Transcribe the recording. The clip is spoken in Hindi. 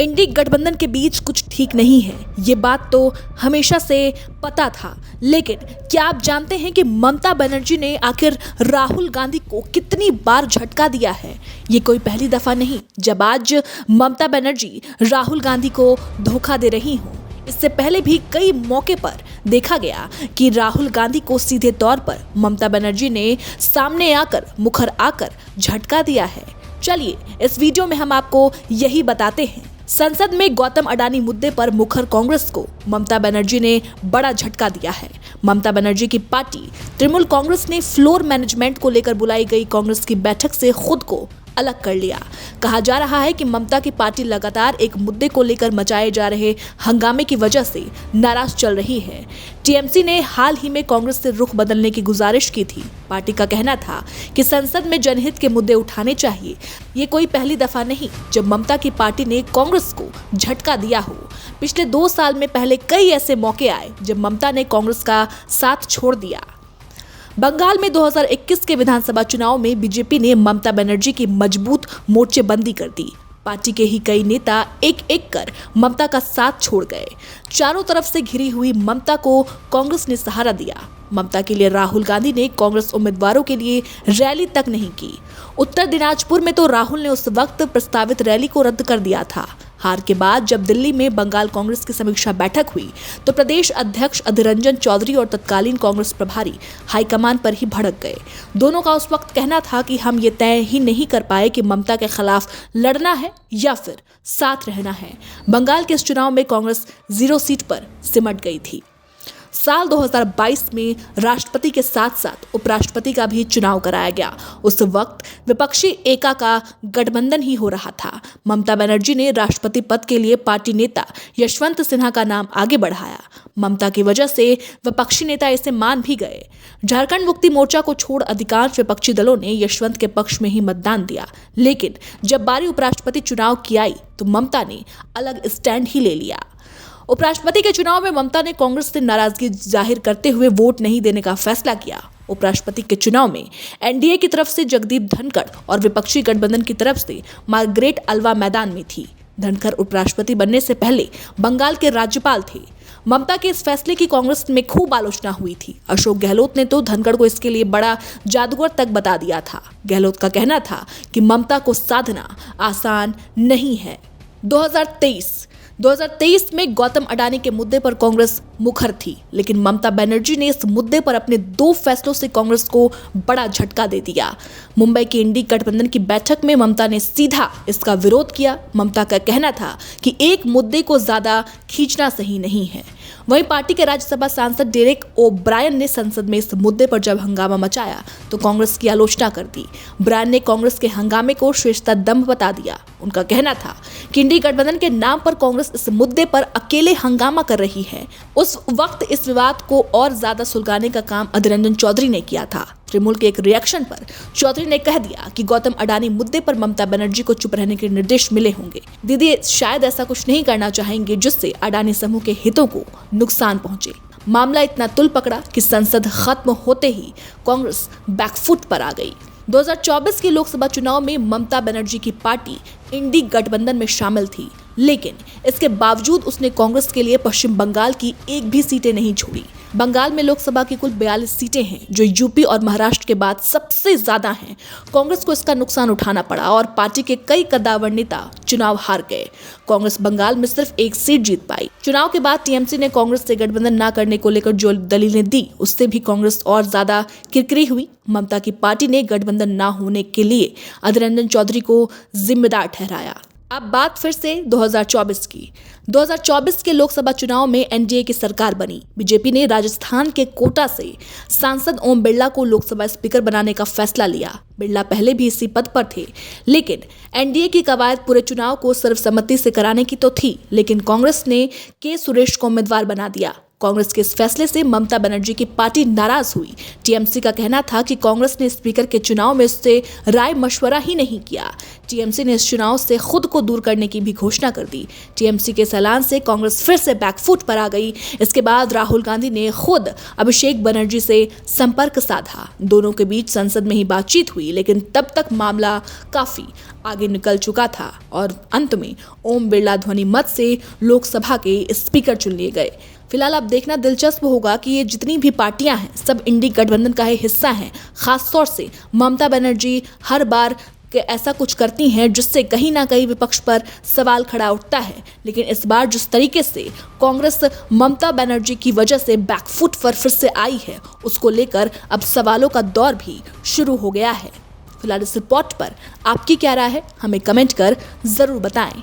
इंडी गठबंधन के बीच कुछ ठीक नहीं है, ये बात तो हमेशा से पता था। लेकिन क्या आप जानते हैं कि ममता बनर्जी ने आखिर राहुल गांधी को कितनी बार झटका दिया है? ये कोई पहली दफा नहीं जब आज ममता बनर्जी राहुल गांधी को धोखा दे रही हूँ। इससे पहले भी कई मौके पर देखा गया कि राहुल गांधी को सीधे तौर पर ममता बनर्जी ने सामने आकर मुखर आकर झटका दिया है। चलिए इस वीडियो में हम आपको यही बताते हैं। संसद में गौतम अडानी मुद्दे पर मुखर कांग्रेस को ममता बनर्जी ने बड़ा झटका दिया है। ममता बनर्जी की पार्टी तृणमूल कांग्रेस ने फ्लोर मैनेजमेंट को लेकर बुलाई गई कांग्रेस की बैठक से खुद को अलग कर लिया। कहा जा रहा है कि ममता की पार्टी लगातार एक मुद्दे को लेकर मचाए जा रहे हंगामे की वजह से नाराज चल रही है। टीएमसी ने हाल ही में कांग्रेस से रुख बदलने की गुजारिश की थी। पार्टी का कहना था कि संसद में जनहित के मुद्दे उठाने चाहिए। ये कोई पहली दफा नहीं जब ममता की पार्टी ने कांग्रेस को झटका दिया हो। पिछले 2 साल में पहले कई ऐसे मौके आए जब ममता ने कांग्रेस का साथ छोड़ दिया। बंगाल में 2021 के विधानसभा चुनाव में बीजेपी ने ममता बनर्जी की मजबूत मोर्चेबंदी कर दी। पार्टी के ही कई नेता एक एक कर ममता का साथ छोड़ गए। चारों तरफ से घिरी हुई ममता को कांग्रेस ने सहारा दिया। ममता के लिए राहुल गांधी ने कांग्रेस उम्मीदवारों के लिए रैली तक नहीं की। उत्तर दिनाजपुर में तो राहुल ने उस वक्त प्रस्तावित रैली को रद्द कर दिया था। हार के बाद जब दिल्ली में बंगाल कांग्रेस की समीक्षा बैठक हुई तो प्रदेश अध्यक्ष अधीर रंजन चौधरी और तत्कालीन कांग्रेस प्रभारी हाईकमान पर ही भड़क गए। दोनों का उस वक्त कहना था कि हम ये तय ही नहीं कर पाए कि ममता के खिलाफ लड़ना है या फिर साथ रहना है। बंगाल के इस चुनाव में कांग्रेस 0 सीट पर सिमट गई थी। साल 2022 में राष्ट्रपति के साथ साथ उपराष्ट्रपति का भी चुनाव कराया गया। उस वक्त विपक्षी एका का गठबंधन ही हो रहा था। ममता बनर्जी ने राष्ट्रपति पद के लिए पार्टी नेता यशवंत सिन्हा का नाम आगे बढ़ाया। ममता की वजह से विपक्षी नेता इसे मान भी गए। झारखंड मुक्ति मोर्चा को छोड़ अधिकांश विपक्षी दलों ने यशवंत के पक्ष में ही मतदान दिया। लेकिन जब बारी उपराष्ट्रपति चुनाव की आई तो ममता ने अलग स्टैंड ही ले लिया। उपराष्ट्रपति के चुनाव में ममता ने कांग्रेस से नाराजगी जाहिर करते हुए वोट नहीं देने का फैसला किया। उपराष्ट्रपति के चुनाव में एनडीए की तरफ से जगदीप धनखड़ और विपक्षी गठबंधन की तरफ से मार्गरेट अल्वा मैदान में थी। धनखड़ उपराष्ट्रपति बनने से पहले बंगाल के राज्यपाल थे। ममता के इस फैसले की कांग्रेस में खूब आलोचना हुई थी। अशोक गहलोत ने तो धनखड़ को इसके लिए बड़ा जादूगर तक बता दिया था। गहलोत का कहना था कि ममता को साधना आसान नहीं है। 2023 में गौतम अडानी के मुद्दे पर कांग्रेस मुखर थी, लेकिन ममता बनर्जी ने इस मुद्दे पर अपने 2 फैसलों से कांग्रेस को बड़ा झटका दे दिया। मुंबई की इंडी गठबंधन की बैठक में ममता ने सीधा इसका विरोध किया। ममता का कहना था कि एक मुद्दे को ज्यादा खींचना सही नहीं है। वहीं पार्टी के राज्यसभा सांसद डेरेक ओब्रायन ने संसद में इस मुद्दे पर जब हंगामा मचाया तो कांग्रेस की आलोचना कर दी। ब्रायन ने कांग्रेस के हंगामे को श्रेष्ठता दम्भ बता दिया। उनका कहना था कि इंडी गठबंधन के नाम पर कांग्रेस इस मुद्दे पर अकेले हंगामा कर रही है। उस वक्त इस विवाद को और ज्यादा सुलझाने का काम अधीर रंजन चौधरी ने किया था। तृणमूल के एक रिएक्शन पर चौधरी ने कह दिया कि गौतम अडानी मुद्दे पर ममता बनर्जी को चुप रहने के निर्देश मिले होंगे। दीदी शायद ऐसा कुछ नहीं करना चाहेंगे जिससे अडानी समूह के हितों को नुकसान पहुंचे। मामला इतना तुल पकड़ा कि संसद खत्म होते ही कांग्रेस बैकफुट पर आ गई। 2024 के लोकसभा चुनाव में ममता बनर्जी की पार्टी इंडी गठबंधन में शामिल थी, लेकिन इसके बावजूद उसने कांग्रेस के लिए पश्चिम बंगाल की एक भी सीटें नहीं छोड़ी। बंगाल में लोकसभा की कुल 42 सीटें हैं, जो यूपी और महाराष्ट्र के बाद सबसे ज्यादा हैं। कांग्रेस को इसका नुकसान उठाना पड़ा और पार्टी के कई कद्दावर नेता चुनाव हार गए। कांग्रेस बंगाल में सिर्फ 1 सीट जीत पाई। चुनाव के बाद टीएमसी ने कांग्रेस से गठबंधन न करने को लेकर जो दलीलें दी, उससे भी कांग्रेस और ज्यादा किरकिरी हुई। ममता की पार्टी ने गठबंधन न होने के लिए अधीर रंजन चौधरी को जिम्मेदार ठहराया। अब बात फिर से 2024 की। 2024 के लोकसभा चुनाव में एनडीए की सरकार बनी। बीजेपी ने राजस्थान के कोटा से सांसद ओम बिरला को लोकसभा स्पीकर बनाने का फैसला लिया। बिरला पहले भी इसी पद पर थे, लेकिन एनडीए की कवायद पूरे चुनाव को सर्वसम्मति से कराने की तो थी, लेकिन कांग्रेस ने के सुरेश को उम्मीदवार बना दिया। कांग्रेस के इस फैसले से ममता बनर्जी की पार्टी नाराज हुई। टीएमसी का कहना था कि कांग्रेस ने स्पीकर के चुनाव में उससे राय मशवरा ही नहीं किया। टीएमसी ने इस चुनाव से खुद को दूर करने की भी घोषणा कर दी। टीएमसी के ऐलान से कांग्रेस फिर से बैकफुट पर आ गई। इसके बाद राहुल गांधी ने खुद अभिषेक बनर्जी से संपर्क साधा। दोनों के बीच संसद में ही बातचीत हुई, लेकिन तब तक मामला काफी आगे निकल चुका था और अंत में ओम बिरला ध्वनि मत से लोकसभा के स्पीकर चुन लिए गए। फिलहाल अब देखना दिलचस्प होगा कि ये जितनी भी पार्टियां हैं सब इंडी गठबंधन का ही हिस्सा हैं। खासतौर से ममता बनर्जी हर बार ऐसा कुछ करती हैं जिससे कहीं ना कहीं विपक्ष पर सवाल खड़ा उठता है, लेकिन इस बार जिस तरीके से कांग्रेस ममता बनर्जी की वजह से बैकफुट पर फिर से आई है, उसको लेकर अब सवालों का दौर भी शुरू हो गया है। फिलहाल इस रिपोर्ट पर आपकी क्या राय है, हमें कमेंट कर जरूर बताएं।